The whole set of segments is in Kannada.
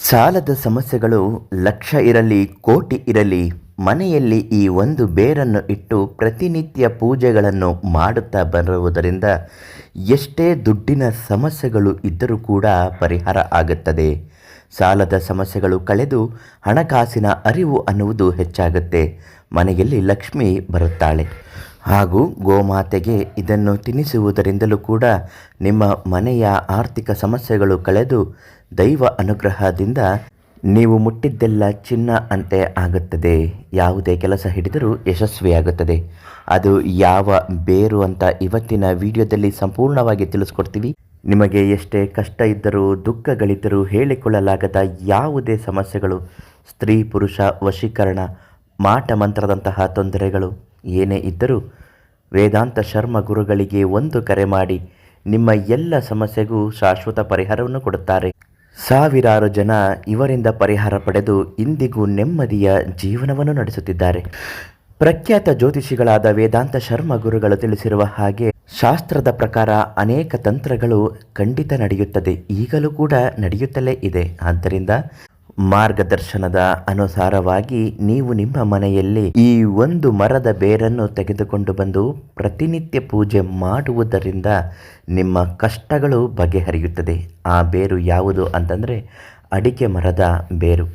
ಸಾಲದ ಸಮಸ್ಯೆಗಳು ಲಕ್ಷ ಇರಲಿ ಕೋಟಿ ಇರಲಿ, ಮನೆಯಲ್ಲಿ ಈ ಒಂದು ಬೇರನ್ನು ಇಟ್ಟು ಪ್ರತಿನಿತ್ಯ ಪೂಜೆಗಳನ್ನು ಮಾಡುತ್ತಾ ಬರುವುದರಿಂದ ಎಷ್ಟೇ ದುಡ್ಡಿನ ಸಮಸ್ಯೆಗಳು ಇದ್ದರೂ ಕೂಡ ಪರಿಹಾರ ಆಗುತ್ತದೆ. ಸಾಲದ ಸಮಸ್ಯೆಗಳು ಕಳೆದು ಹಣಕಾಸಿನ ಅರಿವು ಅನ್ನುವುದು ಹೆಚ್ಚಾಗುತ್ತೆ. ಮನೆಯಲ್ಲಿ ಲಕ್ಷ್ಮಿ ಬರುತ್ತಾಳೆ. ಹಾಗೂ ಗೋಮಾತೆಗೆ ಇದನ್ನು ತಿನ್ನಿಸುವುದರಿಂದಲೂ ಕೂಡ ನಿಮ್ಮ ಮನೆಯ ಆರ್ಥಿಕ ಸಮಸ್ಯೆಗಳು ಕಳೆದು ದೈವ ಅನುಗ್ರಹದಿಂದ ನೀವು ಮುಟ್ಟಿದ್ದೆಲ್ಲ ಚಿನ್ನ ಅಂತೆ ಆಗುತ್ತದೆ. ಯಾವುದೇ ಕೆಲಸ ಹಿಡಿದರೂ ಯಶಸ್ವಿಯಾಗುತ್ತದೆ. ಅದು ಯಾವ ಬೇರು ಅಂತ ಇವತ್ತಿನ ವಿಡಿಯೋದಲ್ಲಿ ಸಂಪೂರ್ಣವಾಗಿ ತಿಳಿಸ್ಕೊಡ್ತೀವಿ. ನಿಮಗೆ ಎಷ್ಟೇ ಕಷ್ಟ ಇದ್ದರೂ ದುಃಖಗಳಿದ್ದರೂ ಹೇಳಿಕೊಳ್ಳಲಾಗದ ಯಾವುದೇ ಸಮಸ್ಯೆಗಳು, ಸ್ತ್ರೀ ಪುರುಷ ವಶೀಕರಣ, ಮಾಟ ಮಂತ್ರದಂತಹ ತೊಂದರೆಗಳು ಏನೇ ಇದ್ದರೂ ವೇದಾಂತ ಶರ್ಮ ಗುರುಗಳಿಗೆ ಒಂದು ಕರೆ ಮಾಡಿ ನಿಮ್ಮ ಎಲ್ಲ ಸಮಸ್ಯೆಗೂ ಶಾಶ್ವತ ಪರಿಹಾರವನ್ನು ಕೊಡುತ್ತಾರೆ. ಸಾವಿರಾರು ಜನ ಇವರಿಂದ ಪರಿಹಾರ ಪಡೆದು ಇಂದಿಗೂ ನೆಮ್ಮದಿಯ ಜೀವನವನ್ನು ನಡೆಸುತ್ತಿದ್ದಾರೆ. ಪ್ರಖ್ಯಾತ ಜ್ಯೋತಿಷಿಗಳಾದ ವೇದಾಂತ ಶರ್ಮ ಗುರುಗಳು ತಿಳಿಸಿರುವ ಹಾಗೆ ಶಾಸ್ತ್ರದ ಪ್ರಕಾರ ಅನೇಕ ತಂತ್ರಗಳು ಖಂಡಿತ ನಡೆಯುತ್ತದೆ, ಈಗಲೂ ಕೂಡ ನಡೆಯುತ್ತಲೇ ಇದೆ. ಆದ್ದರಿಂದ ಮಾರ್ಗದರ್ಶನದ ಅನುಸಾರವಾಗಿ ನೀವು ನಿಮ್ಮ ಮನೆಯಲ್ಲಿ ಈ ಒಂದು ಮರದ ಬೇರನ್ನು ತೆಗೆದುಕೊಂಡು ಬಂದು ಪ್ರತಿನಿತ್ಯ ಪೂಜೆ ಮಾಡುವುದರಿಂದ ನಿಮ್ಮ ಕಷ್ಟಗಳು ಬಗೆಹರಿಯುತ್ತದೆ. ಆ ಬೇರು ಯಾವುದು ಅಂತಂದರೆ ಅಡಿಕೆ ಮರದ ಬೇರು.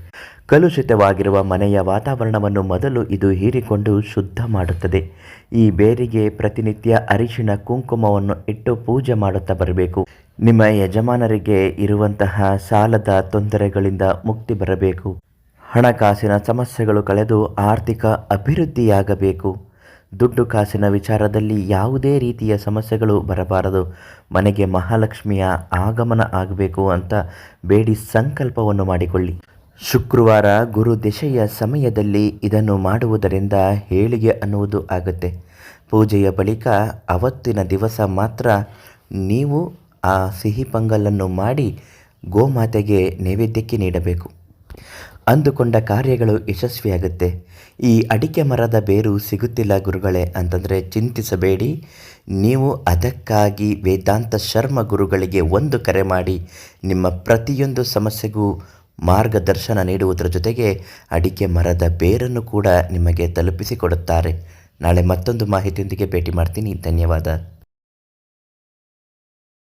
ಕಲುಷಿತವಾಗಿರುವ ಮನೆಯ ವಾತಾವರಣವನ್ನು ಮೊದಲು ಇದು ಹೀರಿಕೊಂಡು ಶುದ್ಧ ಮಾಡುತ್ತದೆ. ಈ ಬೇರಿಗೆ ಪ್ರತಿನಿತ್ಯ ಅರಿಶಿಣ ಕುಂಕುಮವನ್ನು ಇಟ್ಟು ಪೂಜೆ ಮಾಡುತ್ತಾ ಬರಬೇಕು. ನಿಮ್ಮ ಯಜಮಾನರಿಗೆ ಇರುವಂತಹ ಸಾಲದ ತೊಂದರೆಗಳಿಂದ ಮುಕ್ತಿ ಬರಬೇಕು. ಹಣಕಾಸಿನ ಸಮಸ್ಯೆಗಳು ಕಳೆದು ಆರ್ಥಿಕ ಅಭಿವೃದ್ಧಿಯಾಗಬೇಕು. ದುಡ್ಡು ಕಾಸಿನ ವಿಚಾರದಲ್ಲಿ ಯಾವುದೇ ರೀತಿಯ ಸಮಸ್ಯೆಗಳು ಬರಬಾರದು. ಮನೆಗೆ ಮಹಾಲಕ್ಷ್ಮಿಯ ಆಗಮನ ಆಗಬೇಕು ಅಂತ ಬೇಡಿ ಸಂಕಲ್ಪವನ್ನು ಮಾಡಿಕೊಳ್ಳಿ. ಶುಕ್ರವಾರ ಗುರು ದಶೆಯ ಸಮಯದಲ್ಲಿ ಇದನ್ನು ಮಾಡುವುದರಿಂದ ಏಳಿಗೆ ಅನ್ನುವುದು ಆಗುತ್ತೆ. ಪೂಜೆಯ ಬಳಿಕ ಅವತ್ತಿನ ದಿವಸ ಮಾತ್ರ ನೀವು ಆ ಸಿಹಿ ಪೊಂಗಲನ್ನು ಮಾಡಿ ಗೋಮಾತೆಗೆ ನೈವೇದ್ಯಕ್ಕೆ ನೀಡಬೇಕು. ಅಂದುಕೊಂಡ ಕಾರ್ಯಗಳು ಯಶಸ್ವಿಯಾಗುತ್ತೆ. ಈ ಅಡಿಕೆ ಮರದ ಬೇರು ಸಿಗುತ್ತಿಲ್ಲ ಗುರುಗಳೇ ಅಂತಂದರೆ ಚಿಂತಿಸಬೇಡಿ. ನೀವು ಅದಕ್ಕಾಗಿ ವೇದಾಂತ ಶರ್ಮ ಗುರುಗಳಿಗೆ ಒಂದು ಕರೆ ಮಾಡಿ ನಿಮ್ಮ ಪ್ರತಿಯೊಂದು ಸಮಸ್ಯೆಗೂ ಮಾರ್ಗದರ್ಶನ ನೀಡುವುದರ ಜೊತೆಗೆ ಅಡಿಕೆ ಮರದ ಬೇರನ್ನು ಕೂಡ ನಿಮಗೆ ತಲುಪಿಸಿಕೊಡುತ್ತಾರೆ. ನಾಳೆ ಮತ್ತೊಂದು ಮಾಹಿತಿಯೊಂದಿಗೆ ಭೇಟಿ ಮಾಡ್ತೀನಿ. ಧನ್ಯವಾದ.